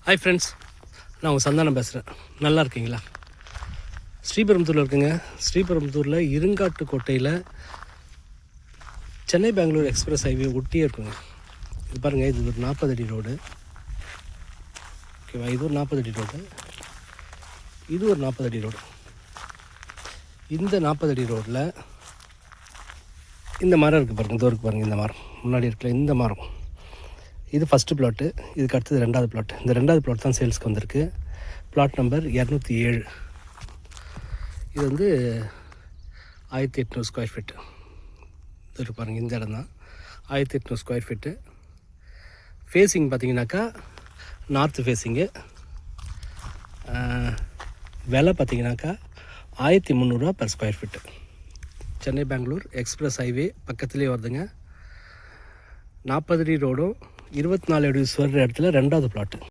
Hi friends, நான் உங்கள் சந்தானம் பேசுகிறேன். நல்லா இருக்கீங்களா? ஸ்ரீபெரும்புத்தூரில் இருக்குங்க. ஸ்ரீபெரும்புத்தூரில் இருங்காட்டு கோட்டையில் சென்னை பெங்களூர் எக்ஸ்பிரஸ் ஹைவே ஒட்டியே இருக்குங்க. இது பாருங்கள், இது ஒரு 40 அடி ரோடு. ஓகேவா? இது ஒரு 40 அடி ரோடு, இது ஒரு 40 அடி ரோடு. இந்த 40 அடி ரோட்டில் இந்த மரம் இருக்குது பாருங்கள், இதோ இருக்குது பாருங்கள். இந்த மரம் முன்னாடி இருக்குல்ல, இந்த மரம் இது ஃபஸ்ட்டு ப்ளாட்டு. இதுக்கு அடுத்தது 2வது ப்ளாட். இந்த 2வது ப்ளாட் தான் சேல்ஸ்க்கு வந்திருக்கு. Plot number 207. இது வந்து 1800 ஸ்கொயர் ஃபீட்டு. இது பாருங்கள், இந்த இடம் தான் 1800 ஸ்கொயர் ஃபீட்டு. ஃபேஸிங் பார்த்திங்கனாக்கா நார்த்து ஃபேஸிங்கு. விலை பார்த்திங்கனாக்கா 1300 per square feet. Chennai Bangalore express highway பக்கத்துலேயே வருதுங்க. 40 அடி ரோடும் 24 அடி வர்ற இடத்துல 2வது ப்ளாட்டு.